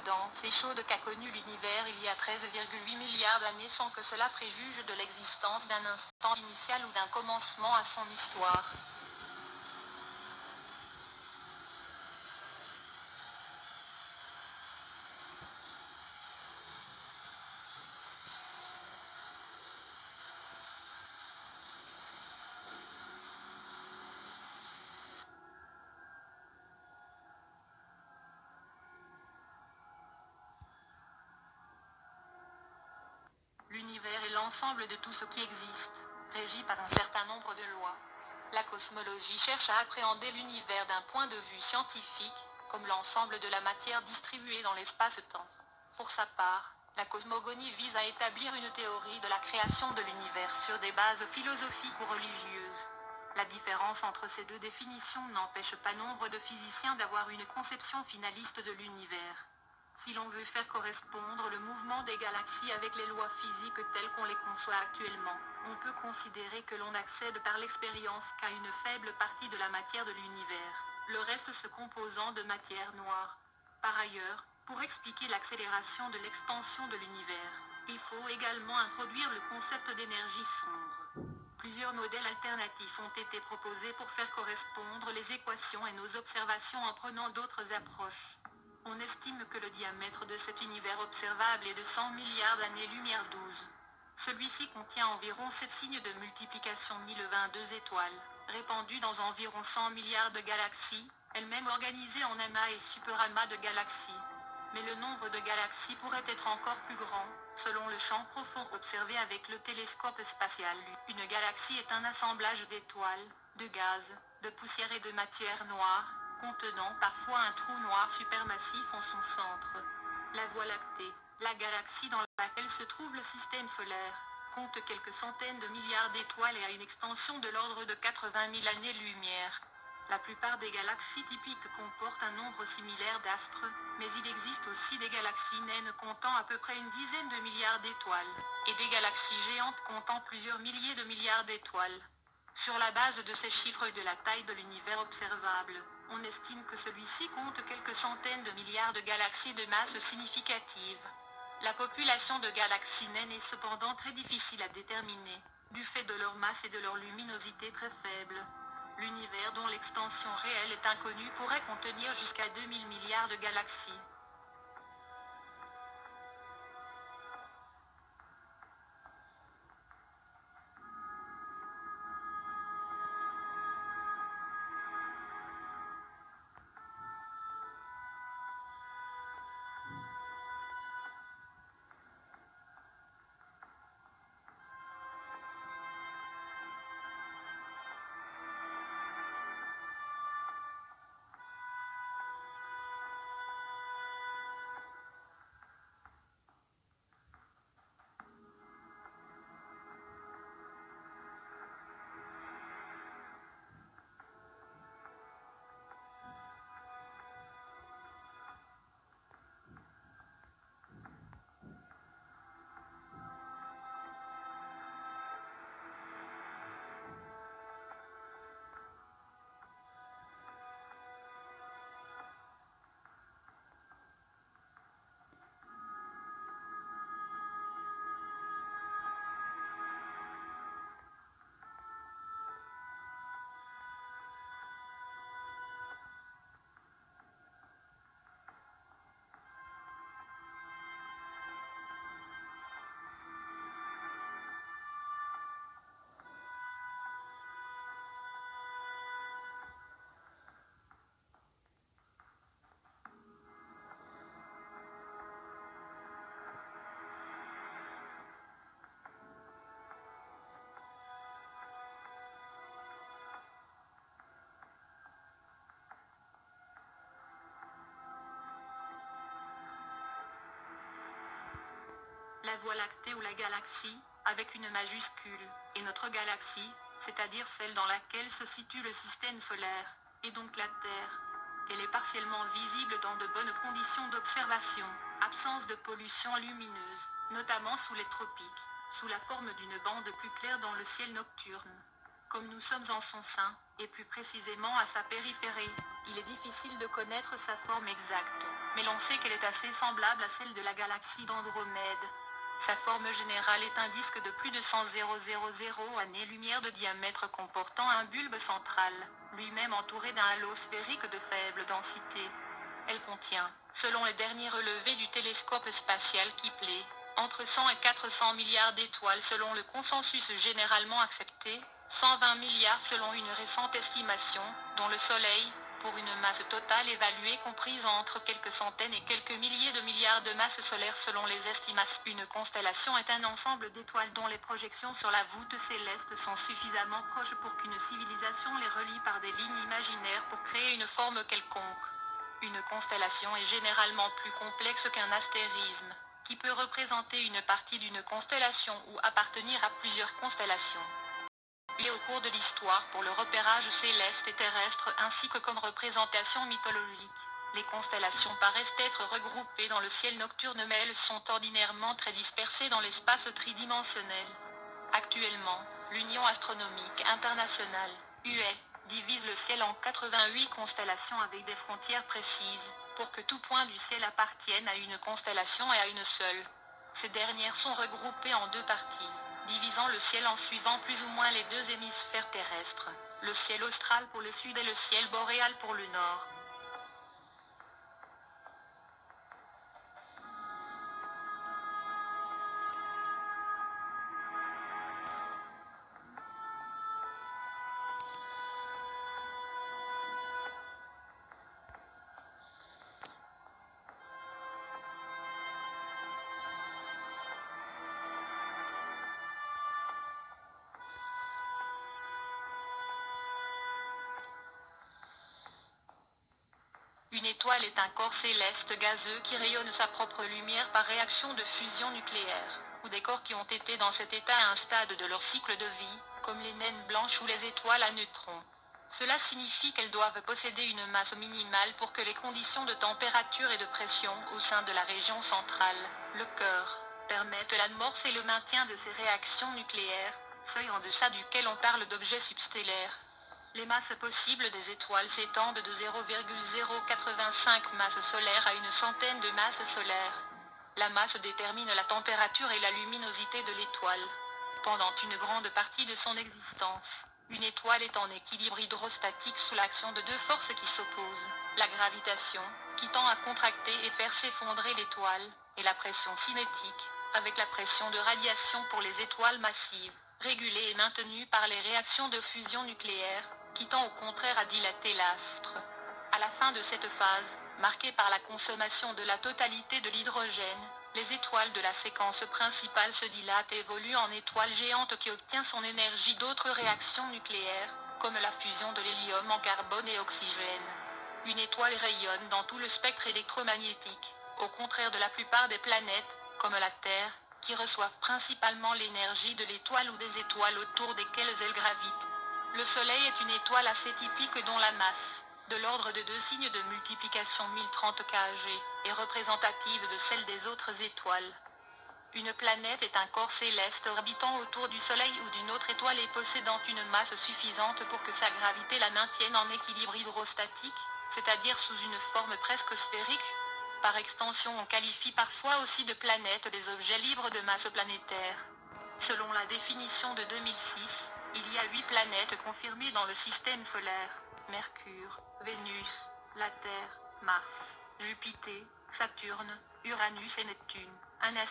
dense et chaude qu'a connue l'univers il y a 13,8 milliards d'années sans que cela préjuge de l'existence d'un instant initial ou d'un commencement à son histoire. L'univers est l'ensemble de tout ce qui existe, régi par un certain nombre de lois. La cosmologie cherche à appréhender l'univers d'un point de vue scientifique, comme l'ensemble de la matière distribuée dans l'espace-temps. Pour sa part, la cosmogonie vise à établir une théorie de la création de l'univers sur des bases philosophiques ou religieuses. La différence entre ces deux définitions n'empêche pas nombre de physiciens d'avoir une conception finaliste de l'univers. Si l'on veut faire correspondre le mouvement des galaxies avec les lois physiques telles qu'on les conçoit actuellement, on peut considérer que l'on accède par l'expérience qu'à une faible partie de la matière de l'univers, le reste se composant de matière noire. Par ailleurs, pour expliquer l'accélération de l'expansion de l'univers, il faut également introduire le concept d'énergie sombre. Plusieurs modèles alternatifs ont été proposés pour faire correspondre les équations et nos observations en prenant d'autres approches. On estime que le diamètre de cet univers observable est de 100 milliards d'années-lumière 12. Celui-ci contient environ 7 signes de multiplication 1022 étoiles, répandues dans environ 100 milliards de galaxies, elles-mêmes organisées en amas et superamas de galaxies. Mais le nombre de galaxies pourrait être encore plus grand, selon le champ profond observé avec le télescope spatial. Une galaxie est un assemblage d'étoiles, de gaz, de poussière et de matière noire, contenant parfois un trou noir supermassif en son centre. La Voie lactée, la galaxie dans laquelle se trouve le système solaire, compte quelques centaines de milliards d'étoiles et a une extension de l'ordre de 80 000 années-lumière. La plupart des galaxies typiques comportent un nombre similaire d'astres, mais il existe aussi des galaxies naines comptant à peu près une dizaine de milliards d'étoiles, et des galaxies géantes comptant plusieurs milliers de milliards d'étoiles. Sur la base de ces chiffres et de la taille de l'univers observable, on estime que celui-ci compte quelques centaines de milliards de galaxies de masse significative. La population de galaxies naines est cependant très difficile à déterminer, du fait de leur masse et de leur luminosité très faible. L'univers dont l'extension réelle est inconnue pourrait contenir jusqu'à 2000 milliards de galaxies. La Voie lactée ou la galaxie, avec une majuscule, est notre galaxie, c'est-à-dire celle dans laquelle se situe le système solaire, et donc la Terre. Elle est partiellement visible dans de bonnes conditions d'observation, absence de pollution lumineuse, notamment sous les tropiques, sous la forme d'une bande plus claire dans le ciel nocturne. Comme nous sommes en son sein, et plus précisément à sa périphérie, il est difficile de connaître sa forme exacte. mais l'on sait qu'elle est assez semblable à celle de la galaxie d'Andromède. Sa forme générale est un disque de plus de 100 000 années-lumière de diamètre comportant un bulbe central, lui-même entouré d'un halo sphérique de faible densité. Elle contient, selon les derniers relevés du télescope spatial Kepler, entre 100 et 400 milliards d'étoiles selon le consensus généralement accepté, 120 milliards selon une récente estimation, dont le Soleil, pour une masse totale évaluée comprise entre quelques centaines et quelques milliers de milliards de masses solaires selon les estimations. Une constellation est un ensemble d'étoiles dont les projections sur la voûte céleste sont suffisamment proches pour qu'une civilisation les relie par des lignes imaginaires pour créer une forme quelconque. Une constellation est généralement plus complexe qu'un astérisme, qui peut représenter une partie d'une constellation ou appartenir à plusieurs constellations. Et au cours de l'histoire pour le repérage céleste et terrestre ainsi que comme représentation mythologique, les constellations paraissent être regroupées dans le ciel nocturne mais elles sont ordinairement très dispersées dans l'espace tridimensionnel. Actuellement, l'Union astronomique internationale, UE, divise le ciel en 88 constellations avec des frontières précises, pour que tout point du ciel appartienne à une constellation et à une seule. Ces dernières sont regroupées en deux parties, divisant le ciel en suivant plus ou moins les deux hémisphères terrestres, le ciel austral pour le sud et le ciel boréal pour le nord. Une étoile est un corps céleste gazeux qui rayonne sa propre lumière par réaction de fusion nucléaire, ou des corps qui ont été dans cet état à un stade de leur cycle de vie, comme les naines blanches ou les étoiles à neutrons. Cela signifie qu'elles doivent posséder une masse minimale pour que les conditions de température et de pression au sein de la région centrale, le cœur, permettent l'amorce et le maintien de ces réactions nucléaires, seuil en deçà duquel on parle d'objets substellaires. Les masses possibles des étoiles s'étendent de 0,085 masses solaires à une centaine de masses solaires. La masse détermine la température et la luminosité de l'étoile. Pendant une grande partie de son existence, une étoile est en équilibre hydrostatique sous l'action de deux forces qui s'opposent, la gravitation, qui tend à contracter et faire s'effondrer l'étoile, et la pression cinétique, avec la pression de radiation pour les étoiles massives, régulée et maintenue par les réactions de fusion nucléaire, qui tend au contraire à dilater l'astre. À la fin de cette phase, marquée par la consommation de la totalité de l'hydrogène, les étoiles de la séquence principale se dilatent et évoluent en étoiles géantes qui obtient son énergie d'autres réactions nucléaires, comme la fusion de l'hélium en carbone et oxygène. Une étoile rayonne dans tout le spectre électromagnétique, au contraire de la plupart des planètes, comme la Terre, qui reçoivent principalement l'énergie de l'étoile ou des étoiles autour desquelles elles gravitent. Le Soleil est une étoile assez typique dont la masse, de l'ordre de 2 signes de multiplication 1030 kg, est représentative de celle des autres étoiles. Une planète est un corps céleste orbitant autour du Soleil ou d'une autre étoile et possédant une masse suffisante pour que sa gravité la maintienne en équilibre hydrostatique, c'est-à-dire sous une forme presque sphérique. Par extension, on qualifie parfois aussi de planètes des objets libres de masse planétaire. Selon la définition de 2006, il y a 8 planètes confirmées dans le système solaire: Mercure, Vénus, la Terre, Mars, Jupiter, Saturne, Uranus et Neptune. Un